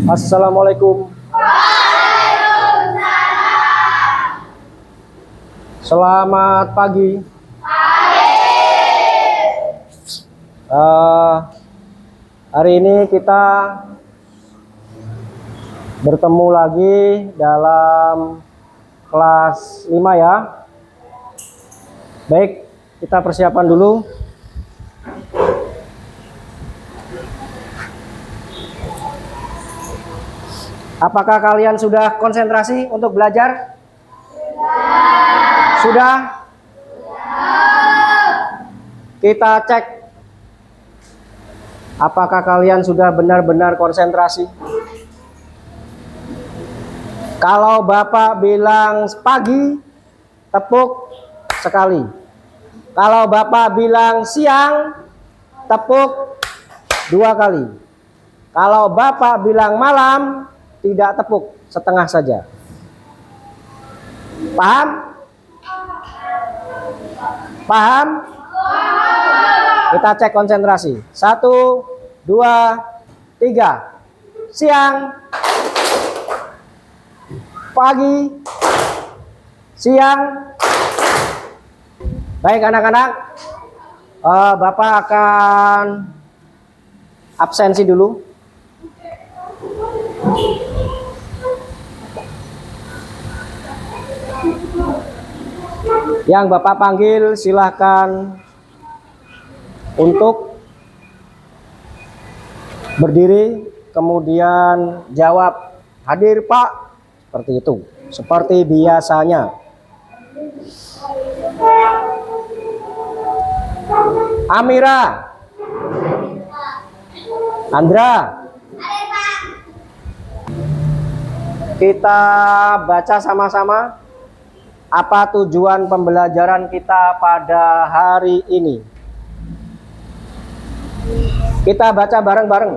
Assalamualaikum. Selamat pagi. Hari ini kita bertemu lagi dalam kelas 5 ya. Baik, kita persiapan dulu. Apakah kalian sudah konsentrasi untuk belajar? Sudah? Kita cek apakah kalian sudah benar-benar konsentrasi. Kalau Bapak bilang pagi, tepuk sekali. Kalau Bapak bilang siang, tepuk 2 kali. Kalau Bapak bilang malam, tidak tepuk, setengah saja. Paham? Paham? Kita cek konsentrasi. 1, 2, 3. Siang, pagi, siang. Baik anak-anak, Bapak akan absensi dulu. Yang Bapak panggil silahkan untuk berdiri, kemudian jawab, hadir Pak, seperti itu, seperti biasanya. Amira, Andra, kita baca sama-sama. Apa tujuan pembelajaran kita pada hari ini? Kita baca bareng-bareng.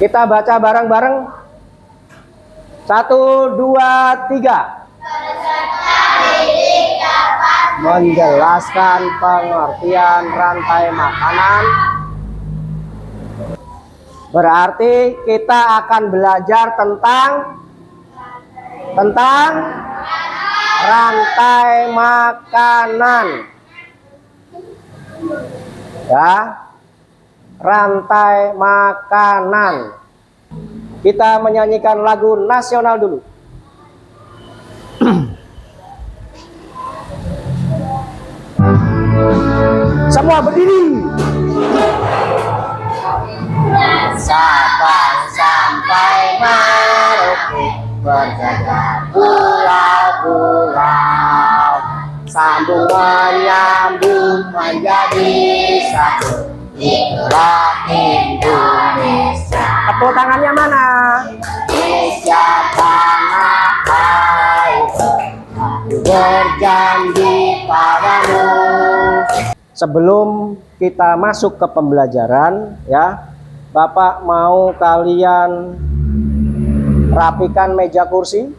Kita baca bareng-bareng. 1, 2, 3. Menjelaskan pengertian rantai makanan. Berarti kita akan belajar tentang rantai makanan. Ya. Rantai makanan. Kita menyanyikan lagu nasional dulu. Semua berdiri. Sabang sampai Merauke berjajar pulau-pulau, sambung menyambung menjadi satu, itulah Indonesia. Tepuk tangannya mana? Indonesia tanah airku, berjanji padamu. Sebelum kita masuk ke pembelajaran ya, Bapak mau kalian rapikan meja kursi.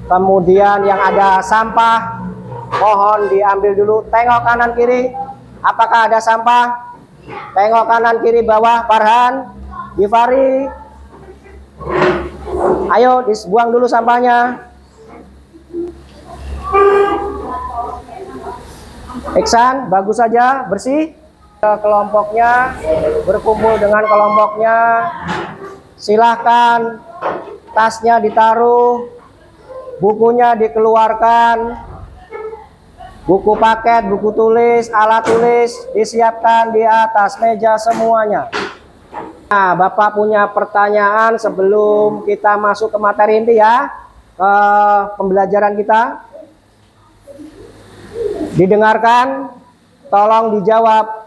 Kemudian yang ada sampah mohon diambil dulu. Tengok kanan kiri, apakah ada sampah? Tengok kanan kiri bawah. Farhan, Gifari, ayo dibuang dulu sampahnya. Iksan, bagus saja, bersih. Kelompoknya berkumpul dengan kelompoknya. Silahkan tasnya ditaruh, bukunya dikeluarkan, buku paket, buku tulis, alat tulis disiapkan di atas meja semuanya. Nah, Bapak punya pertanyaan sebelum kita masuk ke materi inti ya, ke pembelajaran kita. Didengarkan, tolong dijawab.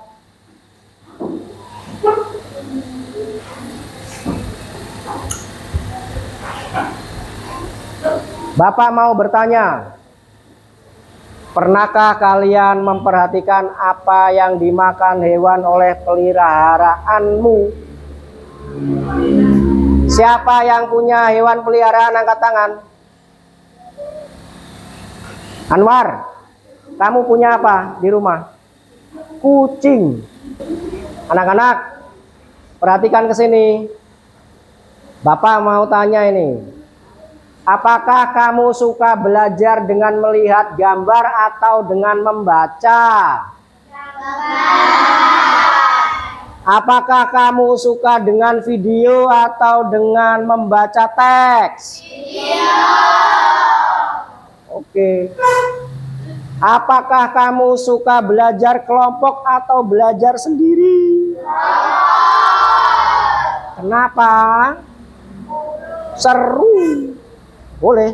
Bapak mau bertanya, pernahkah kalian memperhatikan apa yang dimakan hewan oleh peliharaanmu? Siapa yang punya hewan peliharaan, angkat tangan. Anwar, kamu punya apa di rumah? Kucing. Anak-anak, perhatikan ke sini. Bapak mau tanya ini. Apakah kamu suka belajar dengan melihat gambar atau dengan membaca? Apakah kamu suka dengan video atau dengan membaca teks? Video. Oke. Apakah kamu suka belajar kelompok atau belajar sendiri? Kenapa? Seru. Boleh.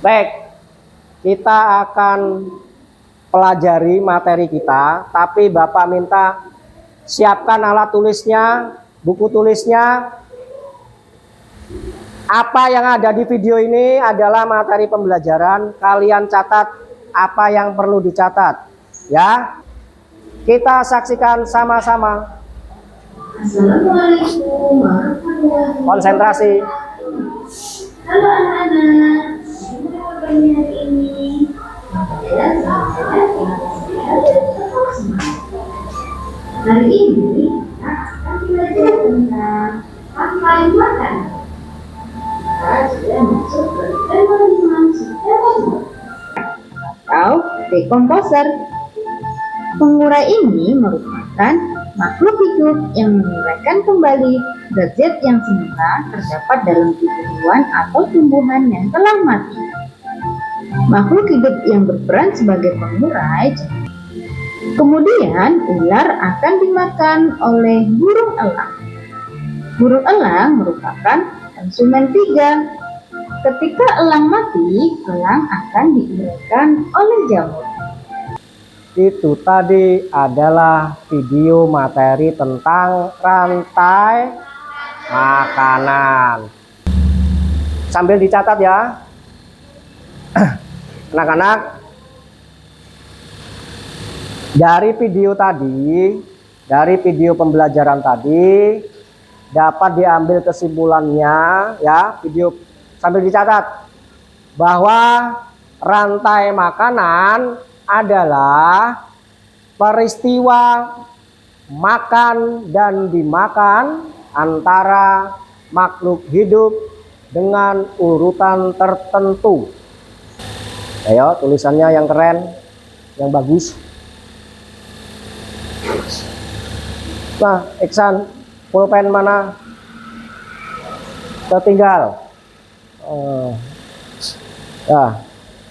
Baik. Kita akan pelajari materi kita, tapi Bapak minta siapkan alat tulisnya, buku tulisnya. Apa yang ada di video ini adalah materi pembelajaran. Kalian catat apa yang perlu dicatat, ya. Kita saksikan sama-sama. Assalamualaikum warahmatullahi wabarakatuh. Konsentrasi. Halo anak-anak, hari ini adalah hari ini kita akan belajar tentang rantai makanan. Kita sudah masuk ke tema 5 sistem atau dekomposer. Pengurai ini merupakan makhluk hidup yang menguraikan kembali zat-zat yang semula terdapat dalam tubuh hewan atau tumbuhan yang telah mati. Makhluk hidup yang berperan sebagai pengurai. Kemudian ular akan dimakan oleh burung elang. Burung elang merupakan konsumen 3. Ketika elang mati, elang akan diuraikan oleh jamur. Itu tadi adalah video materi tentang rantai makanan. Sambil dicatat ya. Anak-anak, dari video tadi, dari video pembelajaran tadi dapat diambil kesimpulannya ya, video sambil dicatat bahwa rantai makanan adalah peristiwa makan dan dimakan antara makhluk hidup dengan urutan tertentu. Ayo tulisannya yang keren, yang bagus. Nah, Iksan, pulpen mana? Tertinggal. Nah,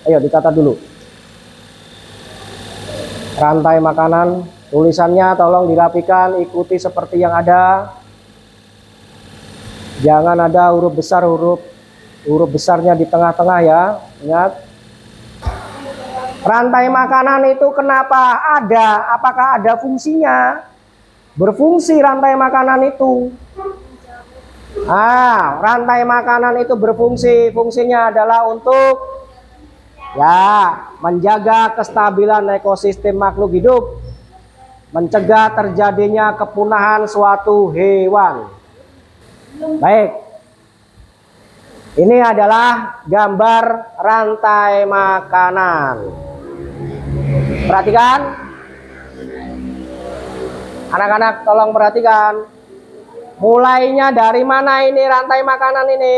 ayo dicatat dulu. Rantai makanan, tulisannya tolong dirapikan, ikuti seperti yang ada. Jangan ada huruf besar, huruf besarnya di tengah-tengah ya. Ingat. Rantai makanan itu kenapa ada? Apakah ada fungsinya? Berfungsi rantai makanan itu. Rantai makanan itu berfungsi. Fungsinya adalah untuk menjaga kestabilan ekosistem makhluk hidup, mencegah terjadinya kepunahan suatu hewan. Baik, ini adalah gambar rantai makanan. Perhatikan, anak-anak tolong perhatikan. Mulainya dari mana ini rantai makanan ini?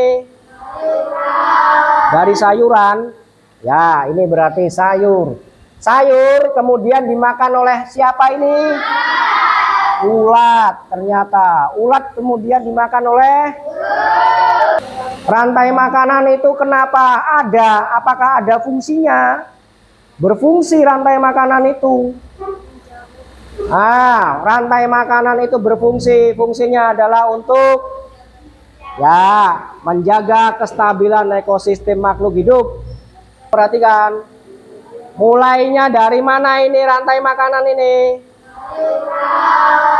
Dari sayuran. Ya, ini berarti sayur. Sayur kemudian dimakan oleh siapa ini? Ulat. Ternyata ulat kemudian dimakan oleh rantai makanan itu kenapa ada? Apakah ada fungsinya? Berfungsi rantai makanan itu. Rantai makanan itu berfungsi. Fungsinya adalah untuk menjaga kestabilan ekosistem makhluk hidup. Perhatikan, mulainya dari mana ini rantai makanan ini?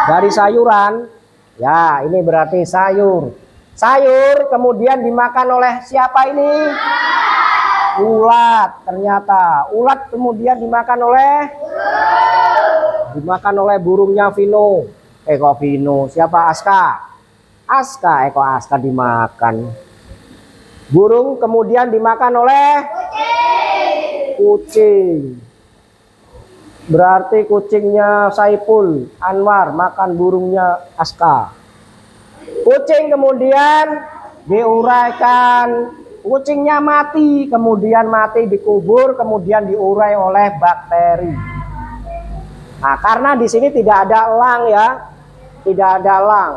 Dari sayuran. Ya, ini berarti sayur. Sayur kemudian dimakan oleh siapa ini? Ulat. Ternyata ulat kemudian dimakan oleh burungnya Vino. Kok Vino? Siapa? Aska. Kok Aska dimakan. Burung kemudian dimakan oleh kucing. Berarti kucingnya Saiful Anwar makan burungnya Aska. Kucing kemudian diuraikan, kucingnya mati, kemudian mati dikubur, kemudian diurai oleh bakteri. Nah, karena di sini tidak ada elang ya, tidak ada elang.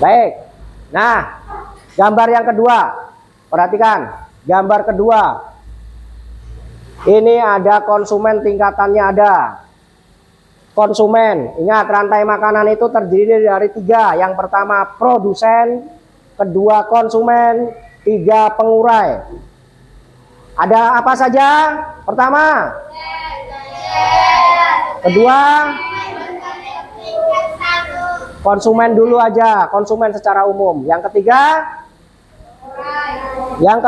Baik. Nah, gambar yang kedua, perhatikan gambar kedua. Ini ada konsumen, tingkatannya ada. Konsumen, ingat rantai makanan itu terdiri dari 3. Yang pertama produsen, kedua konsumen, 3 pengurai. Ada apa saja? Pertama, kedua, konsumen dulu aja, konsumen secara umum. Yang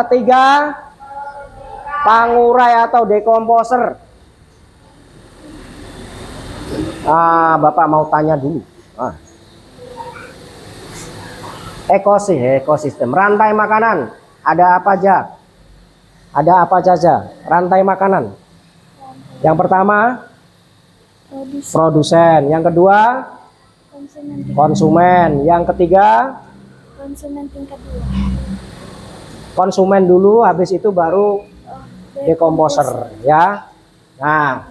ketiga, pengurai atau dekomposer. Bapak mau tanya dulu. Ekosistem rantai makanan ada apa aja? Ada apa saja rantai makanan? Yang pertama produsen, yang kedua konsumen, yang ketiga konsumen tingkat 2. konsumen dulu, habis itu baru dekomposer ya. Nah,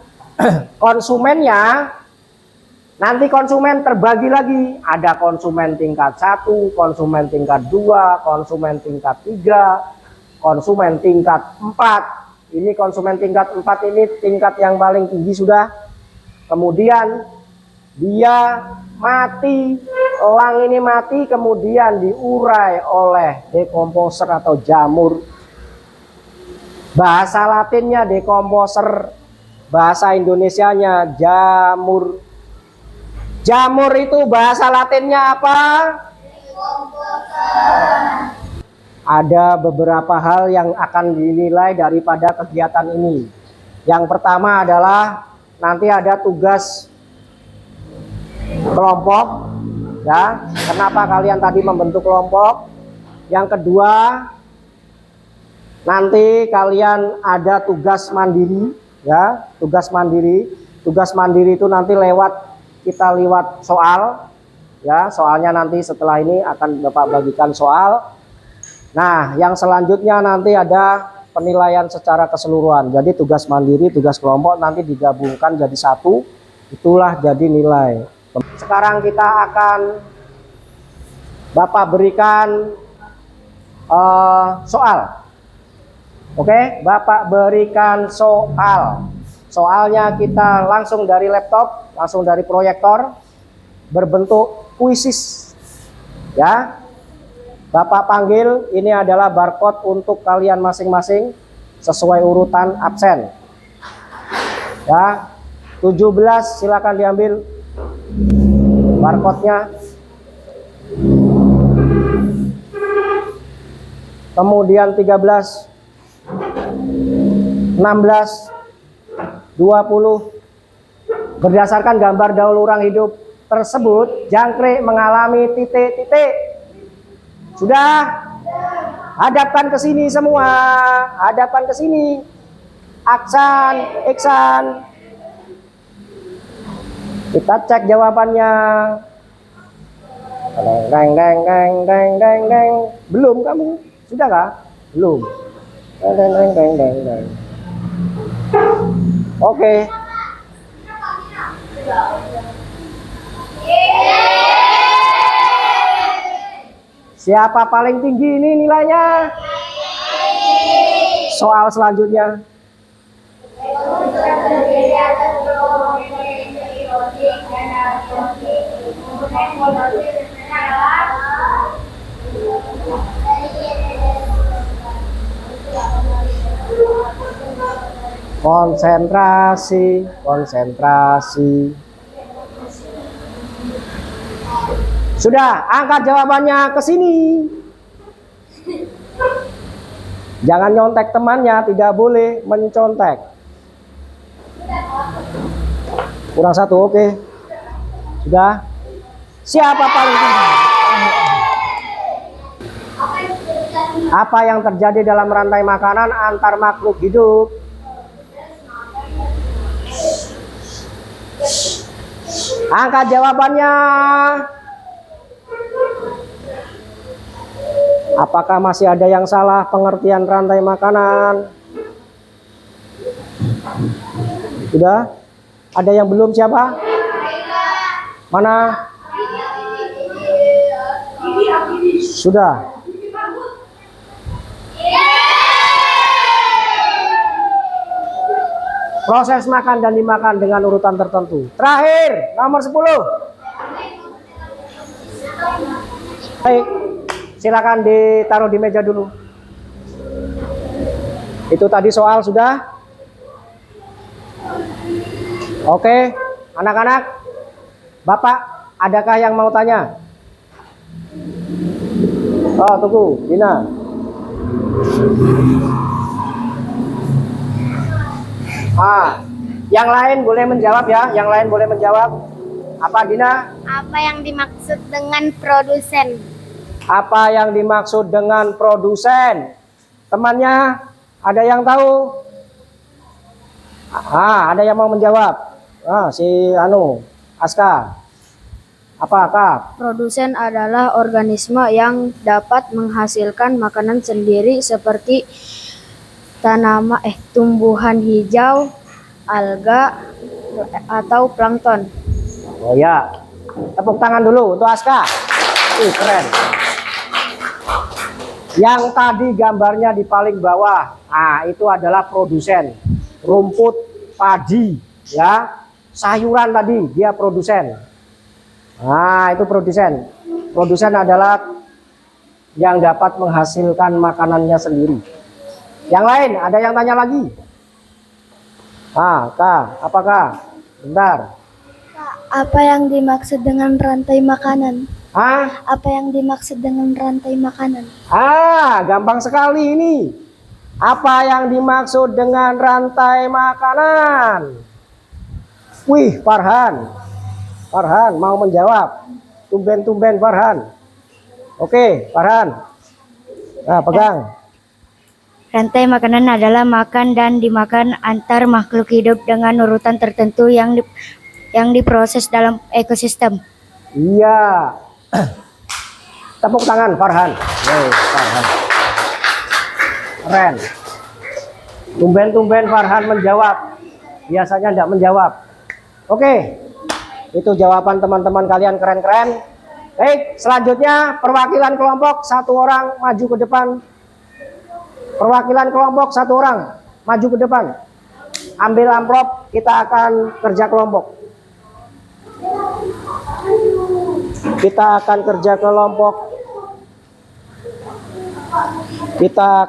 konsumennya nanti konsumen terbagi lagi, ada konsumen tingkat 1, konsumen tingkat 2, konsumen tingkat 3, konsumen tingkat 4. Ini konsumen tingkat 4 ini tingkat yang paling tinggi sudah. Kemudian dia mati, elang ini mati, kemudian diurai oleh dekomposer atau jamur. Bahasa Latinnya dekomposer, bahasa Indonesianya jamur. Jamur itu bahasa Latinnya apa? Ada beberapa hal yang akan dinilai daripada kegiatan ini. Yang pertama adalah nanti ada tugas kelompok ya. Kenapa kalian tadi membentuk kelompok? Yang kedua, nanti kalian ada tugas mandiri ya, tugas mandiri. Tugas mandiri itu nanti kita lewat soal ya, soalnya nanti setelah ini akan Bapak bagikan soal. Nah, yang selanjutnya nanti ada penilaian secara keseluruhan. Jadi tugas mandiri, tugas kelompok nanti digabungkan jadi satu, itulah jadi nilai. Sekarang kita akan Bapak berikan soal. Oke, Bapak berikan soal. Soalnya kita langsung dari laptop, langsung dari proyektor, berbentuk puisis. Ya, Bapak panggil, ini adalah barcode untuk kalian masing-masing sesuai urutan absen. Ya, 17 silakan diambil barcode-nya. Kemudian 13, 16, 20. Berdasarkan gambar dahulu orang hidup tersebut, jangkrik mengalami titik-titik. Sudah? Hadapkan ke sini semua. Hadapkan ke sini. Aksan, Iksan. Kita cek jawabannya. Deng, deng, deng, deng, deng, deng. Belum kamu? Sudah kah? Belum. Deng, deng, deng, deng, deng, deng. Oke. Siapa paling tinggi ini nilainya? Soal selanjutnya. Konsentrasi, konsentrasi. Sudah, angkat jawabannya ke sini. Jangan nyontek temannya, tidak boleh mencontek. Kurang satu, oke. Sudah. Siapa paling tinggi? Apa yang terjadi dalam rantai makanan antar makhluk hidup? Angkat jawabannya. Apakah masih ada yang salah pengertian rantai makanan? Sudah? Ada yang belum siapa? Mana? Sudah. Proses makan dan dimakan dengan urutan tertentu. Terakhir, nomor 10. Baik, silakan ditaruh di meja dulu. Itu tadi soal sudah? Oke, anak-anak, Bapak, adakah yang mau tanya? Oh, tunggu, Dina. Yang lain boleh menjawab ya, yang lain boleh menjawab. Apa, Dina? Apa yang dimaksud dengan produsen? Apa yang dimaksud dengan produsen? Temannya, ada yang tahu? Ada yang mau menjawab? Si Aska. Apa, Kak? Produsen adalah organisme yang dapat menghasilkan makanan sendiri seperti tumbuhan hijau, alga, atau plankton. Oh ya, tepuk tangan dulu untuk Aska. Keren. Yang tadi gambarnya di paling bawah, itu adalah produsen. Rumput, padi, ya, sayuran tadi dia produsen. Itu produsen. Produsen adalah yang dapat menghasilkan makanannya sendiri. Yang lain, ada yang tanya lagi? Kak, apakah? Bentar. Apa yang dimaksud dengan rantai makanan? Apa yang dimaksud dengan rantai makanan? Gampang sekali ini. Apa yang dimaksud dengan rantai makanan? Wih, Farhan mau menjawab. Tumben Farhan. Oke, Farhan. Pegang. Rantai makanan adalah makan dan dimakan antar makhluk hidup dengan urutan tertentu yang diproses dalam ekosistem. Iya. Tepuk tangan Farhan. Farhan. Keren. Tumben Farhan menjawab. Biasanya tidak menjawab. Oke. Itu jawaban teman-teman kalian keren-keren. Baik, selanjutnya perwakilan kelompok satu orang maju ke depan. Perwakilan kelompok satu orang maju ke depan. Ambil amplop, kita akan kerja kelompok. Kita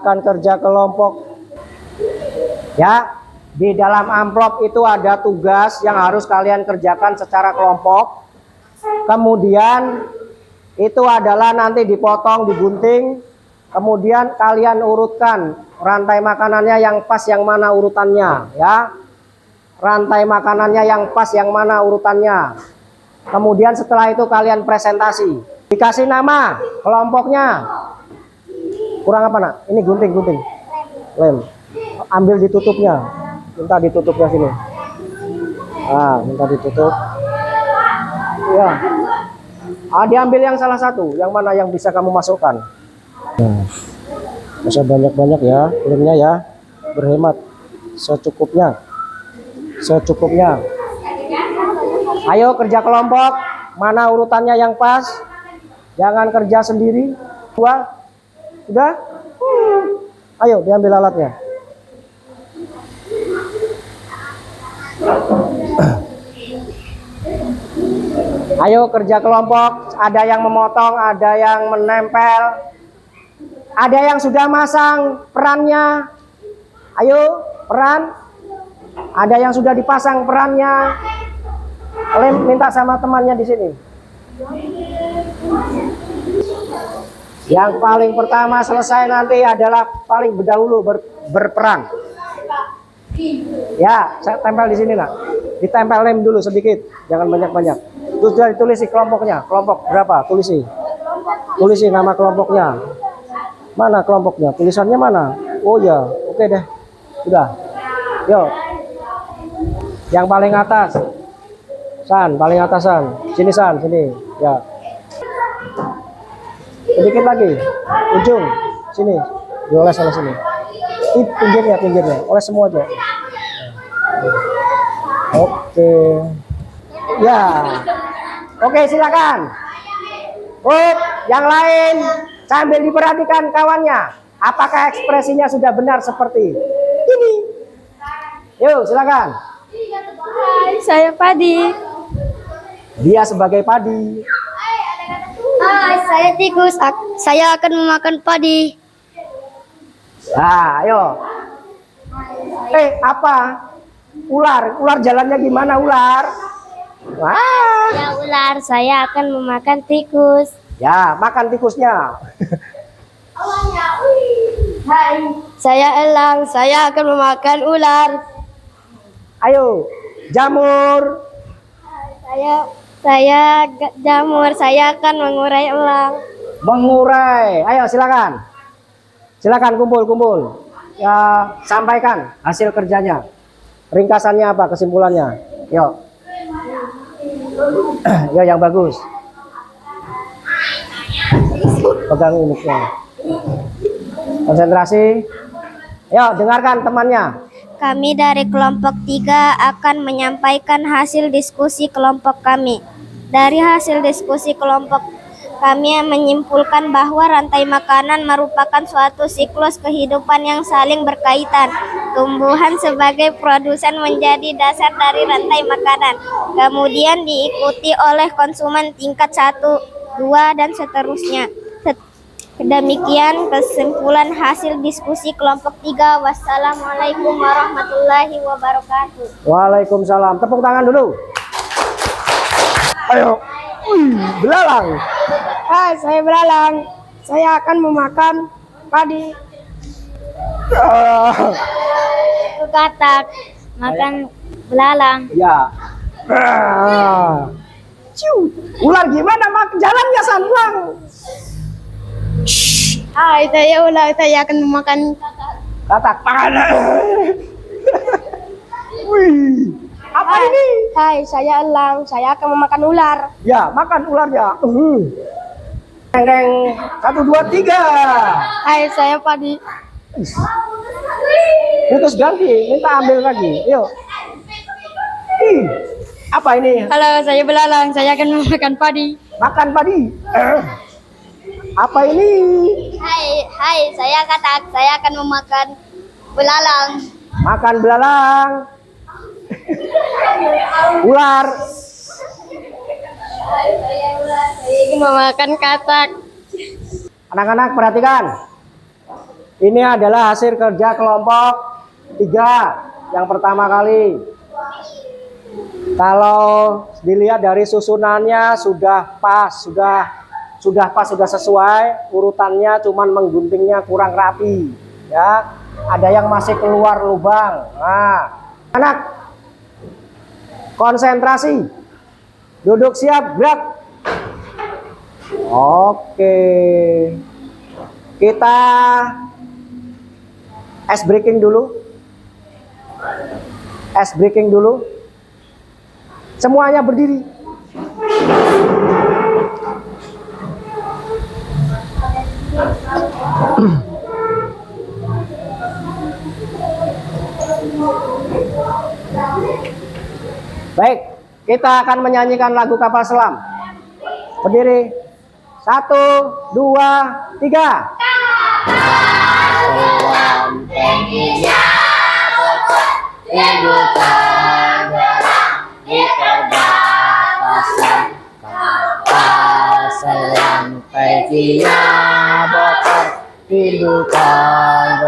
akan kerja kelompok. Ya, di dalam amplop itu ada tugas yang harus kalian kerjakan secara kelompok. Kemudian itu adalah nanti dipotong, digunting. Kemudian kalian urutkan rantai makanannya yang pas yang mana urutannya, ya. Rantai makanannya yang pas yang mana urutannya. Kemudian setelah itu kalian presentasi. Dikasih nama kelompoknya. Kurang apa, Nak? Ini gunting. Lem. Ambil ditutupnya. Minta ditutupnya sini. Minta ditutup. Ya. Diambil yang salah satu, yang mana yang bisa kamu masukkan. Bisa banyak-banyak ya, lemnya ya. Berhemat secukupnya. Ayo kerja kelompok. Mana urutannya yang pas? Jangan kerja sendiri. Sudah? Ayo diambil alatnya. Ayo kerja kelompok. Ada yang memotong, ada yang menempel, ada yang sudah masang perannya. Ayo peran. Ada yang sudah dipasang perannya. Kalian minta sama temannya di sini. Yang paling pertama selesai nanti adalah paling berdahulu berperan. Ya, saya tempel di sini, Nak. Ditempel lem dulu sedikit, jangan banyak-banyak. Terus sudah ditulis kelompoknya. Kelompok berapa? Tulisi nama kelompoknya. Mana kelompoknya? Tulisannya mana? Oh ya, oke deh. Sudah. Yuk. Yang paling atas. San, paling atasan. Sini San, sini. Ya. Sedikit lagi. Ujung. Sini. Dioles sama sini. Pinggirnya, pinggirnya. Oles semua aja. Oke. Ya. Oke, silakan. Yang lain sambil diperhatikan kawannya. Apakah ekspresinya sudah benar seperti ini? Yuk, silakan. Hai, saya Padi. Dia sebagai padi. Hai, saya tikus. Saya akan memakan padi. Nah, ayo. Apa? Ular. Ular jalannya gimana ular? Wah. Ya ular, saya akan memakan tikus. Ya, makan tikusnya. Hai, saya elang. Saya akan memakan ular. Ayo, jamur. Saya jamur. Saya akan mengurai elang. Mengurai. Ayo, silakan. Silakan kumpul. Ya, sampaikan hasil kerjanya. Ringkasannya apa? Kesimpulannya. Yuk. Ya, yang bagus. Pegang mic-nya. Konsentrasi. Yuk, dengarkan temannya. Kami dari kelompok 3 akan menyampaikan hasil diskusi kelompok kami. Dari hasil diskusi kelompok kami menyimpulkan bahwa rantai makanan merupakan suatu siklus kehidupan yang saling berkaitan. Tumbuhan sebagai produsen menjadi dasar dari rantai makanan, kemudian diikuti oleh konsumen tingkat 1, 2, dan seterusnya. Demikian kesimpulan hasil diskusi kelompok 3. Wassalamualaikum warahmatullahi wabarakatuh. Waalaikumsalam. Tepuk tangan dulu. Ayo. Belalang. Hai, saya Belalang. Saya akan memakan padi. Itu katak makan belalang. Ya. Ular gimana jalannya San? Ulang. Hai, saya ular. Saya akan memakan Katak panas. Wih. Apa ini? Hai, saya elang. Saya akan memakan ular. Ya, makan ularnya. Deng, 1, 2, 3. Hai, saya Padi. Putus ganti, minta ambil lagi. Yuk. Apa ini? Halo, saya Belalang. Saya akan memakan padi. Makan padi. Apa ini? Hai, saya katak. Saya akan memakan belalang. Makan belalang. Ular. Saya ingin memakan katak. Anak-anak perhatikan. Ini adalah hasil kerja kelompok 3 yang pertama kali. Kalau dilihat dari susunannya sudah pas, sudah sesuai, urutannya cuman mengguntingnya kurang rapi, ya. Ada yang masih keluar lubang. Nah, anak konsentrasi. Duduk siap, gerak. Oke. Kita ice breaking dulu. Semuanya berdiri. Baik, kita akan menyanyikan lagu Kapal Selam. Berdiri. 1, 2, 3. Selam tingginya bocah indukan di perbatasan. Kapal selam tingginya bocah indukan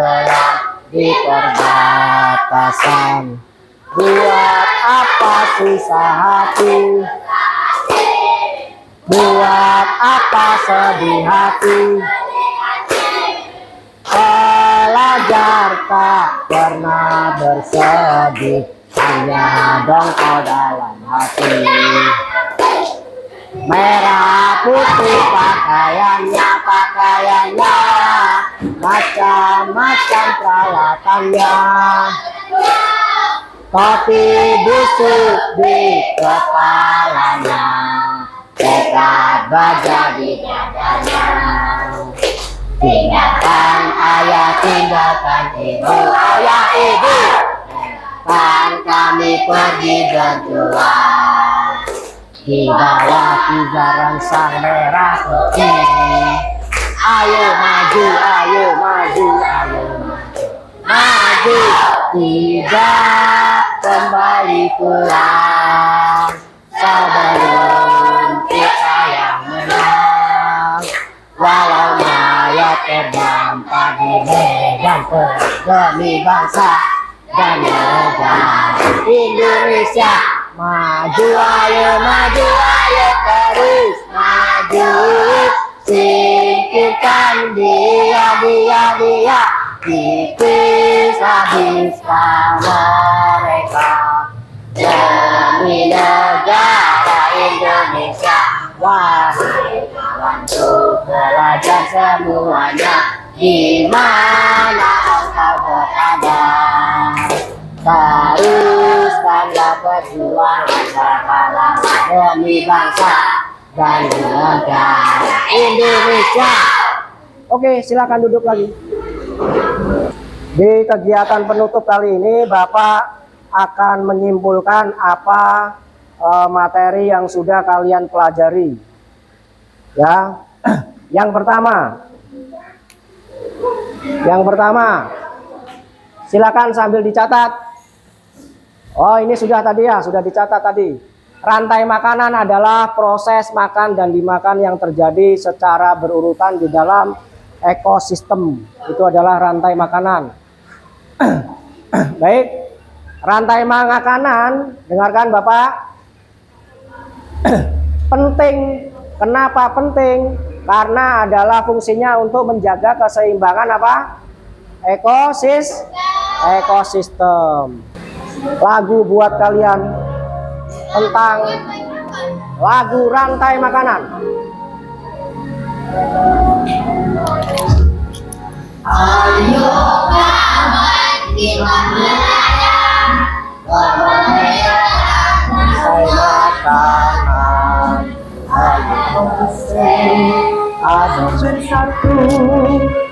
di perbatasan. Buat apa susah hati? Buat apa sedih hati? Pelajar tak pernah bersedih, hanya dongkol dalam hati. Merah putih pakaiannya, macam-macam peralatannya. Kopi busuk di kepala. baja di dadanya. Tinggalkan ayah, tinggalkan ibu, ayah ibu, kan kami pergi berjuang di bawah kibaran sang merah putih. Ayo maju, ayo maju, ayo maju, maju, tidak kembali pulang sebelum kita yang menang. Walau mayat terdampar di medan perang demi bangsa dan negara Indonesia. Maju ayo terus maju, singkirkan dia, tipis habiskan mereka demi negara Indonesia. Wahai kawanku pelajar semuanya, di mana engkau berada, teruskanlah perjuangan berpahala demi bangsa dan negara Indonesia. Oke, silakan duduk lagi. Di kegiatan penutup kali ini Bapak akan menyimpulkan apa materi yang sudah kalian pelajari. Ya. Yang pertama, silakan sambil dicatat. Oh, ini sudah tadi ya, sudah dicatat tadi. Rantai makanan adalah proses makan dan dimakan yang terjadi secara berurutan di dalam ekosistem. Itu adalah rantai makanan. Baik, rantai makanan, dengarkan Bapak. Penting. Kenapa penting? Karena adalah fungsinya untuk menjaga keseimbangan apa? Ekosistem. Lagu buat kalian tentang lagu rantai makanan. Ayo kawan kita belajar Rantai makanan. Ada satu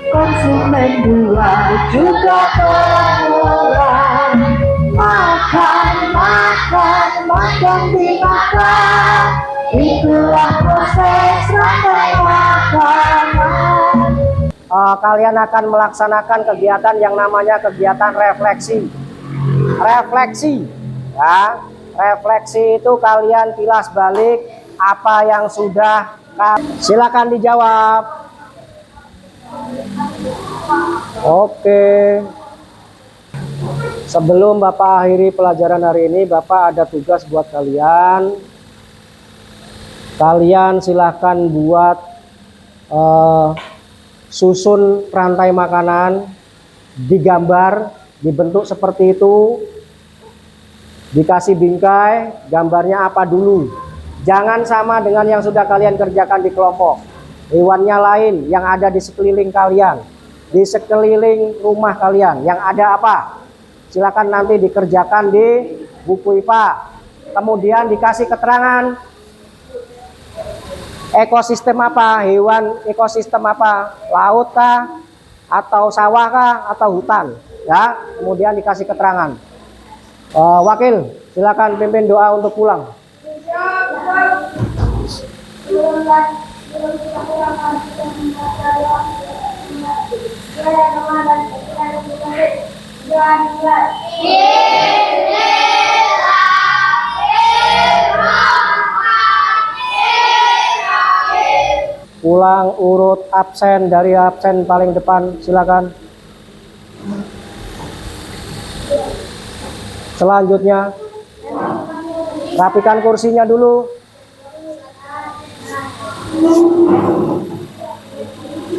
konsumen dua juga orang. Makan dimakan, itulah proses rantai makanan. Kalian akan melaksanakan kegiatan yang namanya kegiatan refleksi. Ya, refleksi itu kalian kilas balik apa yang sudah. Silakan dijawab. Oke. Sebelum Bapak akhiri pelajaran hari ini, Bapak ada tugas buat kalian. Kalian silahkan buat susun rantai makanan, digambar, dibentuk seperti itu, dikasih bingkai, gambarnya apa dulu. Jangan sama dengan yang sudah kalian kerjakan di kelompok. Hewannya lain yang ada di sekeliling kalian, di sekeliling rumah kalian. Yang ada apa? Silakan nanti dikerjakan di buku IPA. Kemudian dikasih keterangan ekosistem apa, hewan ekosistem apa, laut kah, atau sawah kah, atau hutan. Ya, kemudian dikasih keterangan. Wakil, silakan pimpin doa untuk pulang. Pulang urut absen dari absen paling depan, silakan. Selanjutnya rapikan kursinya dulu.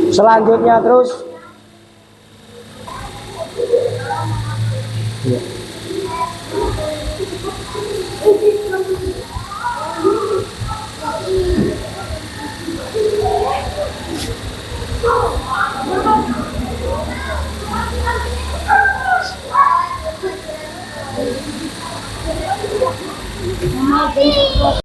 Selanjutnya terus.